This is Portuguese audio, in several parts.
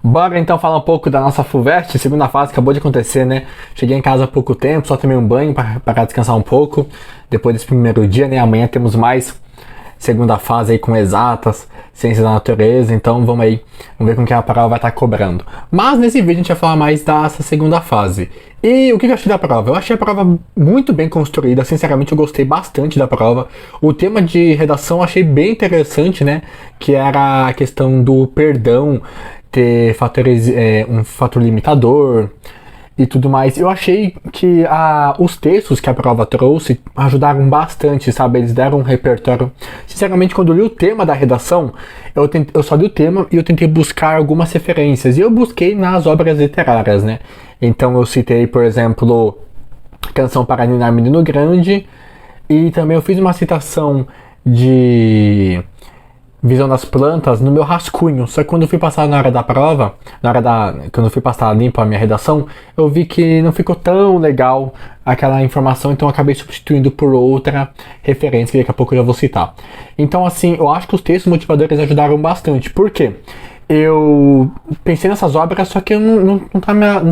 Bora então falar um pouco da nossa FUVEST, segunda fase, acabou de acontecer, né? Cheguei em casa há pouco tempo, só tomei um banho para descansar um pouco. Depois desse primeiro dia, né? Amanhã temos mais segunda fase aí com exatas, ciências da natureza, então vamos ver com que a prova vai estar cobrando. Mas nesse vídeo a gente vai falar mais dessa segunda fase. E o que eu achei da prova? Eu achei a prova muito bem construída, sinceramente eu gostei bastante da prova. O tema de redação eu achei bem interessante, né? Que era a questão do perdão, ter fatores, um fator limitador e tudo mais. Eu achei que os textos que a prova trouxe ajudaram bastante, sabe? Eles deram um repertório. Sinceramente, quando eu li o tema da redação, eu só li o tema e eu tentei buscar algumas referências. E eu busquei nas obras literárias, né? Então eu citei, por exemplo, Canção para Ninar Menino Grande. E também eu fiz uma citação de Visão das Plantas no meu rascunho. Só que quando eu fui passar na hora da prova, quando eu fui passar limpo a minha redação, eu vi que não ficou tão legal aquela informação, então eu acabei substituindo por outra referência, que daqui a pouco eu já vou citar. Então assim, eu acho que os textos motivadores ajudaram bastante. Por quê? Eu pensei nessas obras, só que eu não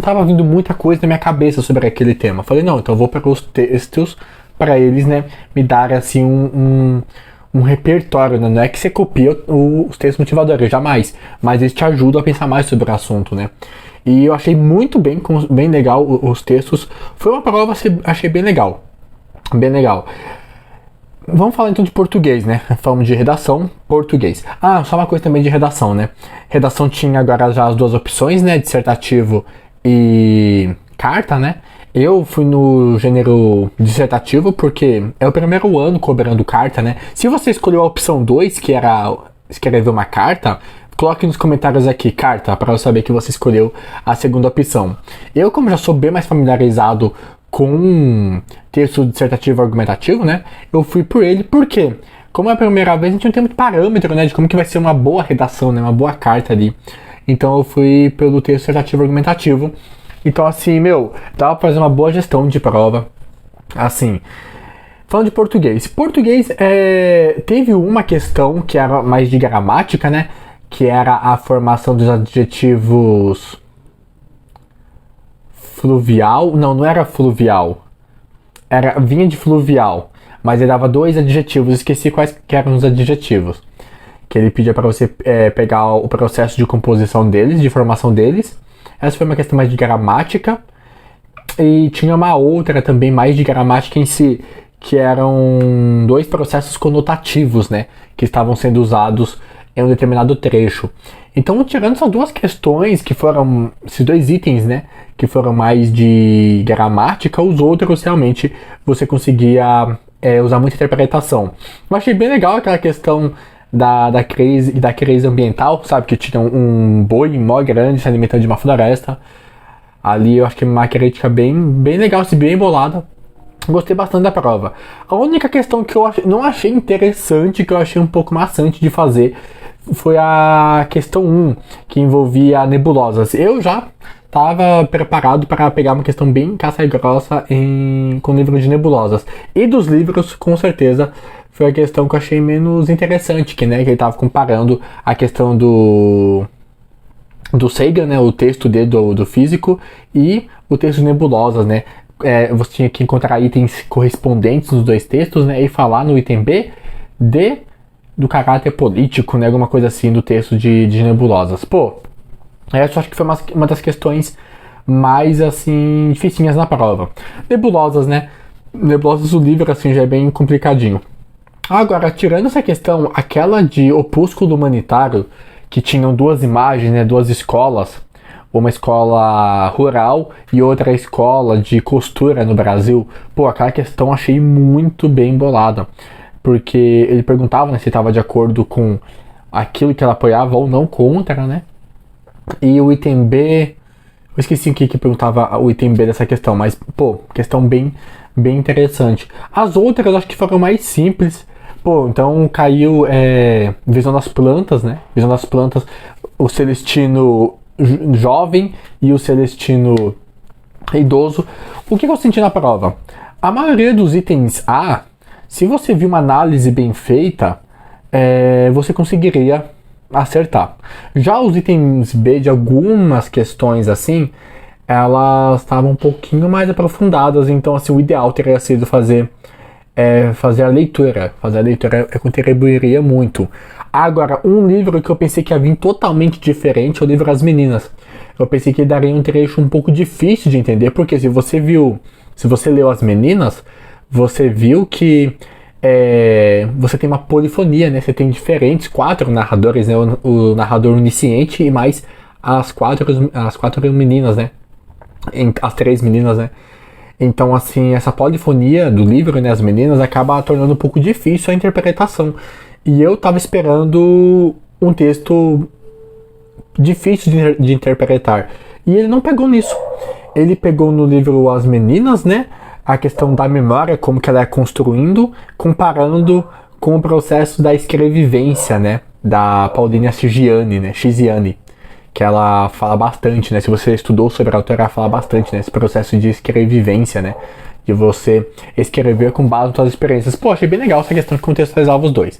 tava vindo muita coisa na minha cabeça sobre aquele tema. Falei, não, então eu vou para os textos, para eles, né, me dar assim um repertório, né? Não é que você copia os textos motivadores, jamais, mas eles te ajudam a pensar mais sobre o assunto, né? E eu achei muito bem legal os textos. Foi uma prova, achei bem legal. Bem legal. Vamos falar então de português, né? Falamos de redação, português. Só uma coisa também de redação, né? Redação tinha agora já as duas opções, né? Dissertativo e carta, né? Eu fui no gênero dissertativo porque é o primeiro ano cobrando carta, né? Se você escolheu a opção 2, que era escrever uma carta, coloque nos comentários aqui, carta, para eu saber que você escolheu a segunda opção. Eu, como já sou bem mais familiarizado com texto dissertativo argumentativo, né? Eu fui por ele, porque como é a primeira vez, a gente não tem muito parâmetro, né? De como que vai ser uma boa redação, né? Uma boa carta ali. Então eu fui pelo texto dissertativo argumentativo. Então assim, dava pra fazer uma boa gestão de prova. Assim, falando de português. Português, teve uma questão que era mais de gramática, né? Que era a formação dos adjetivos fluvial. Não era fluvial. Vinha de fluvial. Mas ele dava dois adjetivos. Esqueci quais que eram os adjetivos. Que ele pedia para você pegar o processo de composição deles, de formação deles. Essa foi uma questão mais de gramática. E tinha uma outra também mais de gramática em si, que eram dois processos conotativos, né? Que estavam sendo usados em um determinado trecho. Então, tirando essas duas questões, que foram esses dois itens, né? Que foram mais de gramática, os outros realmente você conseguia usar muita interpretação. Eu achei bem legal aquela questão da crise ambiental, sabe? Que tinha um boi mó grande se alimentando de uma floresta. Ali eu acho que é uma crítica bem legal, assim, bem bolada. Gostei bastante da prova. A única questão que eu não achei interessante, que eu achei um pouco maçante de fazer, foi a questão 1, que envolvia nebulosas. Eu já estava preparado para pegar uma questão bem caça e grossa com o livro de nebulosas. E dos livros, com certeza, foi a questão que eu achei menos interessante, que ele estava comparando a questão do Sagan, né, o texto dele do físico, e o texto de nebulosas, né. Você tinha que encontrar itens correspondentes nos dois textos, né, e falar no item B do caráter político, né, alguma coisa assim do texto de nebulosas. Essa eu acho que foi uma das questões mais, assim, dificinhas na prova. Nebulosas, né, nebulosas, o livro, assim, já é bem complicadinho. Agora, tirando essa questão, aquela de opúsculo humanitário, que tinham duas imagens, né, duas escolas, uma escola rural e outra escola de costura no Brasil, aquela questão eu achei muito bem bolada, porque ele perguntava, né, se estava de acordo com aquilo que ela apoiava ou não contra, né, e o item B, eu esqueci o que perguntava o item B dessa questão, mas, questão bem interessante. As outras eu acho que foram mais simples. Então caiu Visão das Plantas, né? Visão das Plantas, o Celestino jovem e o Celestino idoso. O que eu senti na prova? A maioria dos itens A, se você viu uma análise bem feita, você conseguiria acertar. Já os itens B de algumas questões assim, elas estavam um pouquinho mais aprofundadas, então assim, o ideal teria sido fazer a leitura. Fazer a leitura contribuiria muito. Agora, um livro que eu pensei que ia vir totalmente diferente é o livro As Meninas. Eu pensei que daria um trecho um pouco difícil de entender, porque se você leu As Meninas, você viu que você tem uma polifonia, né? Você tem diferentes 4 narradores, né? O narrador onisciente e mais as quatro meninas, né? As 3 meninas, né? Então, assim, essa polifonia do livro, né, As Meninas, acaba tornando um pouco difícil a interpretação. E eu tava esperando um texto difícil de interpretar. E ele não pegou nisso. Ele pegou no livro As Meninas, né, a questão da memória, como que ela é construindo, comparando com o processo da escrevivência, né, da Paulina Chigiani, né, que ela fala bastante, né? Se você estudou sobre a autora, ela fala bastante, né? Esse processo de escrevivência, né? De você escrever com base nas suas experiências. Pô, achei bem legal essa questão de contextualizar os dois.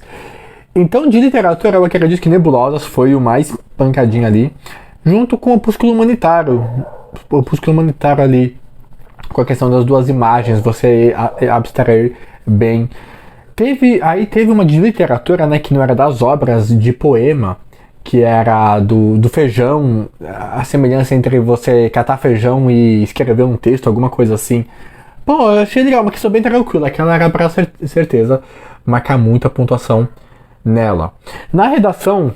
Então, de literatura, eu acredito que Nebulosas foi o mais pancadinho ali, junto com o Opúsculo Humanitário. O Opúsculo Humanitário ali, com a questão das 2 imagens, você abstrair bem. Teve uma de literatura, né? Que não era das obras, de poema, que era do feijão, a semelhança entre você catar feijão e escrever um texto, alguma coisa assim. Pô, eu achei legal, uma questão bem tranquila, aquela era pra certeza marcar muita pontuação nela. Na redação,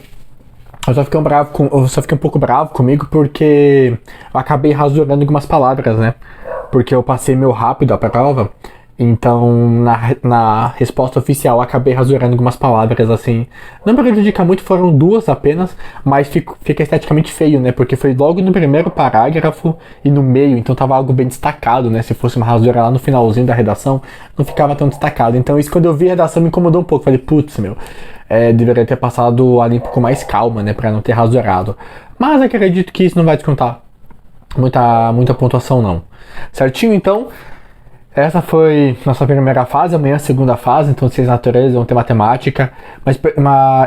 eu só fiquei um pouco bravo comigo porque eu acabei rasurando algumas palavras, né? Porque eu passei meio rápido a prova. Então, na resposta oficial, acabei rasurando algumas palavras, assim. Não prejudica muito, foram 2 apenas, mas fica esteticamente feio, né? Porque foi logo no primeiro parágrafo e no meio, então tava algo bem destacado, né? Se fosse uma rasura lá no finalzinho da redação, não ficava tão destacado. Então, isso quando eu vi a redação me incomodou um pouco. Falei, putz, deveria ter passado ali com mais calma, né? Pra não ter rasurado. Mas acredito que isso não vai descontar muita pontuação, não. Certinho, então? Essa foi nossa primeira fase, amanhã a segunda fase, então ciências naturais vão ter matemática, mas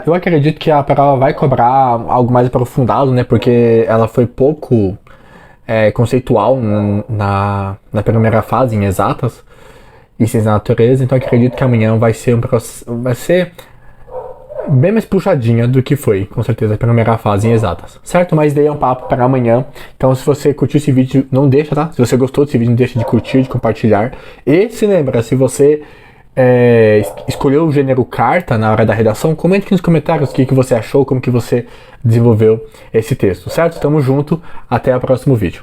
eu acredito que a prova vai cobrar algo mais aprofundado, né, porque ela foi pouco conceitual na primeira fase, em exatas e ciências naturais, então acredito que amanhã vai ser bem mais puxadinha do que foi, com certeza, a primeira fase em exatas, certo? Mas daí é um papo para amanhã. Então, se você curtiu esse vídeo, não deixa, tá? Se você gostou desse vídeo, não deixa de curtir, de compartilhar. E se lembra, se você escolheu o gênero carta na hora da redação, comente aqui nos comentários o que você achou, como que você desenvolveu esse texto, certo? Tamo junto, até o próximo vídeo.